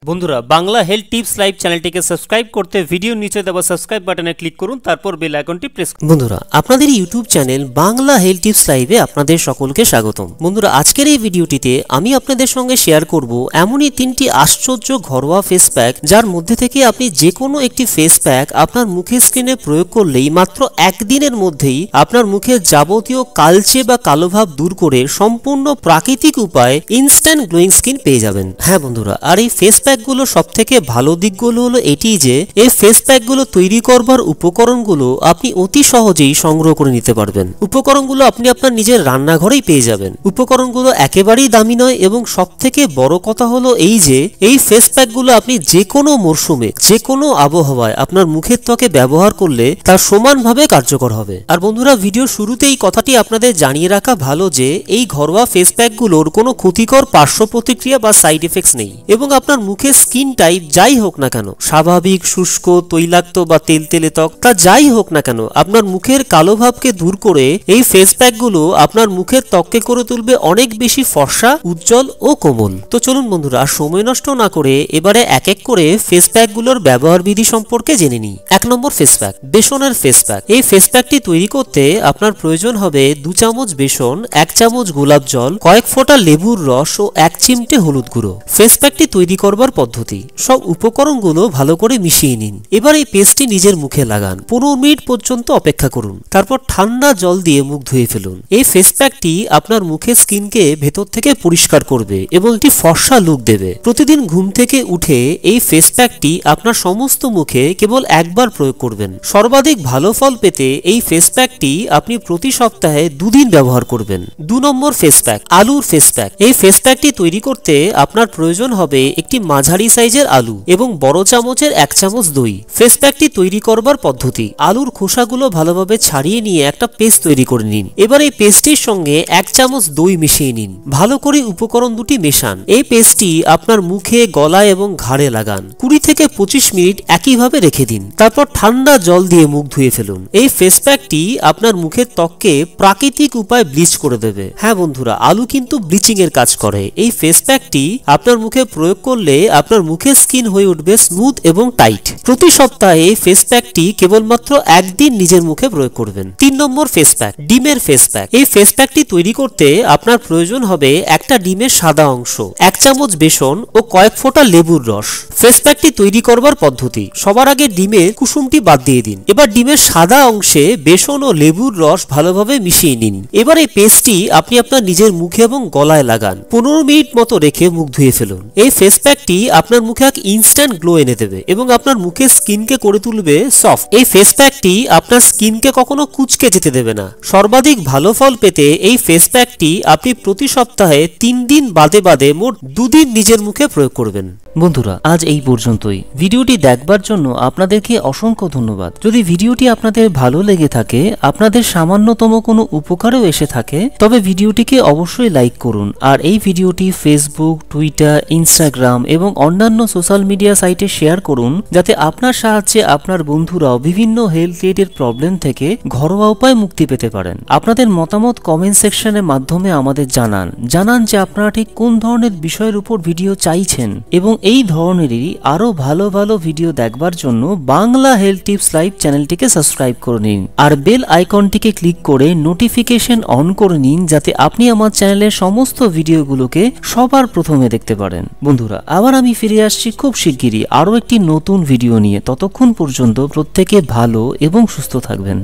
বন্ধুরা Bangla health tips live চ্যানেলটিকে subscribe করতে ভিডিওর নিচে দেওয়া সাবস্ক্রাইব বাটনে ক্লিক করুন, তারপর বেল আইকনটি প্রেস করুন। বন্ধুরা আপনাদের YouTube channel Bangla health tips লাইভে আপনাদের সকলকে স্বাগতম। বন্ধুরা আজকের এই ভিডিওটিতে আমি আপনাদের সঙ্গে শেয়ার করব এমনই তিনটি আশ্চর্য ঘরোয়া ফেস প্যাক, যার মধ্যে থেকে আপনি যে কোনো একটি ফেস প্যাক আপনার মুখের স্কিনে প্রয়োগ করলেই মাত্র একদিনের মধ্যেই আপনার মুখের যাবতীয় কালচে বা কালো ভাব দূর করে সম্পূর্ণ প্রাকৃতিক উপায়ে ইনস্ট্যান্ট গ্লোয়িং স্কিন পেয়ে যাবেন। হ্যাঁ বন্ধুরা, আর এই ফেস প্যাকগুলো সবথেকে ভালো দিকগুলো হলো এটি যে এই ফেস প্যাকগুলো তৈরি করবার উপকরণগুলো আপনি অতি সহজেই সংগ্রহ করে নিতে পারবেন। উপকরণগুলো আপনি আপনার নিজের রান্নাঘরেই পেয়ে যাবেন। উপকরণগুলো একেবারেই দামি নয় এবং সবথেকে বড় কথা হলো এই যে এই ফেস প্যাকগুলো আপনি যে কোনো মরশুমে যে কোনো আবহাওয়ায় আপনার মুখের ত্বকে ব্যবহার করলে তার সমানভাবে কার্যকর হবে। আর বন্ধুরা ভিডিওর শুরুতেই কথাটি আপনাদের জানিয়ে রাখা ভালো যে এই ঘরোয়া ফেস প্যাকগুলোর কোনো ক্ষতিকর পার্শ্ব প্রতিক্রিয়া বা সাইড এফেক্টস নেই এবং আপনার মুখের স্কিন টাইপ যাই হোক না কেন, স্বাভাবিক, শুষ্ক, তৈলাক্ত বা তেলতেলে ত্বক, তা যাই হোক না কেন, আপনার মুখের কালো ভাবকে দূর করে এই ফেস প্যাকগুলো আপনার মুখের ত্বককে করে তুলবে অনেক বেশি ফর্সা, উজ্জ্বল ও কোমল। তো চলুন বন্ধুরা সময় নষ্ট না করে এবারে এক এক করে ফেস প্যাকগুলোর ব্যবহার বিধি সম্পর্কে জেনে নিই। 1 নম্বর ফেস প্যাক, বেসনের ফেস প্যাক। এই ফেস প্যাকটি তৈরি করতে আপনার প্রয়োজন হবে 2 চামচ বেসন, 1 চামচ গোলাপ জল, কয়েক ফোঁটা লেবুর রস ও 1 চিমটে হলুদ গুঁড়ো। ফেস প্যাকটি তৈরি করবার পদ্ধতি: সব উপকরণগুলো ভালো করে মিশিয়ে নিন। এবার এই পেস্টটি নিজের মুখে লাগান, 15 মিনিট পর্যন্ত অপেক্ষা করুন, তারপর ঠান্ডা জল দিয়ে মুখ ধুয়ে ফেলুন। এই ফেস প্যাকটি আপনার মুখের স্কিনকে ভেতর থেকে পরিষ্কার করবে এবং একটি ফর্সা লুক দেবে। প্রতিদিন ঘুম থেকে উঠে এই ফেস প্যাকটি আপনার সমস্ত মুখে কেবল একবার প্রয়োগ করবেন। সর্বাধিক ভালো ফল পেতে এই ফেস প্যাকটি আপনি প্রতি সপ্তাহে 2 দিন ব্যবহার করবেন। 2 নম্বর ফেস প্যাক, আলুর ফেস প্যাক। এই ফেস প্যাকটি তৈরি করতে আপনার প্রয়োজন হবে একটি মাঝারি সাইজের আলু এবং বড় চামচের 1 চামচ দই। ফেস প্যাকটি তৈরি করবার পদ্ধতি: আলুর খোসাগুলো ভালোভাবে ছাড়িয়ে নিয়ে একটা পেস্ট তৈরি করে নিন। এবার এই পেস্টটির সঙ্গে 1 চামচ দই মিশিয়ে নিন। ভালো করে উপকরণ দুটি মেশান। এই পেস্টটি আপনার মুখে, গলায় এবং ঘাড়ে লাগান। 20 থেকে 25 মিনিট একইভাবে রেখে দিন, তারপর ঠান্ডা জল দিয়ে মুখ ধুয়ে ফেলুন। এই ফেস প্যাকটি আপনার মুখের ত্বককে প্রাকৃতিক উপায়ে ব্লিচ করে দেবে। হ্যাঁ বন্ধুরা, আলু কিন্তু ব্লিচিং এর কাজ করে। এই ফেস প্যাকটি আপনার মুখে প্রয়োগ করলে আপনার মুখের স্কিন হয়ে উঠবে স্মুথ এবং টাইট। প্রতি সপ্তাহে এই ফেস প্যাকটি কেবলমাত্র একদিন নিজের মুখে প্রয়োগ করবেন। 3 নম্বর ফেস প্যাক, ডিমের ফেস প্যাক। এই ফেস প্যাকটি তৈরি করতে আপনার প্রয়োজন হবে একটা ডিমের সাদা অংশ, 1 চামচ বেসন ও কয়েক ফোঁটা লেবুর রস। ফেস প্যাকটি তৈরি করবার পদ্ধতি: সবার আগে ডিমের কুসুমটি বাদ দিয়ে দিন। এবার ডিমের সাদা অংশে বেসন ও লেবুর রস ভালোভাবে মিশিয়ে নিন। এবার এই পেস্টটি আপনি আপনার নিজের মুখে এবং গলায় লাগান। 15 মিনিট মতো রেখে মুখ ধুয়ে ফেলুন। এই ফেস প্যাকটি আপনার মুখে এক ইনস্ট্যান্ট গ্লো এনে দেবে এবং আপনার মুখের স্কিনকে করে তুলবে সফট। এই ফেস প্যাকটি আপনার স্কিনকে কখনো কুঁচকে যেতে দেবে না। সর্বাধিক ভালো ফল পেতে এই ফেস প্যাকটি আপনি প্রতি সপ্তাহে 3 দিন বাদে বাদে মোট 2 দিন নিজের মুখে প্রয়োগ করবেন। বন্ধুরা আজ এই পর্যন্তই। ভিডিওটি দেখবার জন্য আপনাদেরকে অসংখ্য ধন্যবাদ। যদি ভিডিওটি আপনাদের ভালো লেগে থাকে, আপনাদের সামান্যতম কোনো উপকারও এসে থাকে, তবে ভিডিওটিকে অবশ্যই লাইক করুন আর এই ভিডিওটি ফেসবুক, টুইটার, ইনস্টাগ্রাম এবং অন্যান্য সোশ্যাল মিডিয়া সাইটে শেয়ার করুন, যাতে আপনার সাহায্যে আপনার বন্ধুরাও বিভিন্ন হেলথ রিলেটেড প্রবলেম থেকে ঘরোয়া উপায়ে মুক্তি পেতে পারেন। আপনাদের মতামত কমেন্ট সেকশনের মাধ্যমে আমাদের জানান যে আপনারা ঠিক কোন ধরনের বিষয়ের উপর ভিডিও চাইছেন এবং এই ধরনেরই আরো ভালো ভালো ভিডিও দেখবার জন্য বাংলা হেলথ টিপস লাইভ চ্যানেলটিকে সাবস্ক্রাইব করে নিন আর বেল আইকনটিকে ক্লিক করে নোটিফিকেশন অন করে নিন, যাতে আপনি আমার চ্যানেলের সমস্ত ভিডিওগুলোকে সবার প্রথমে দেখতে পারেন। বন্ধুরা আবার আমি ফিরে আসছি খুব শিগগিরই আরো একটি নতুন ভিডিও নিয়ে। ততক্ষণ পর্যন্ত প্রত্যেকে ভালো এবং সুস্থ থাকবেন।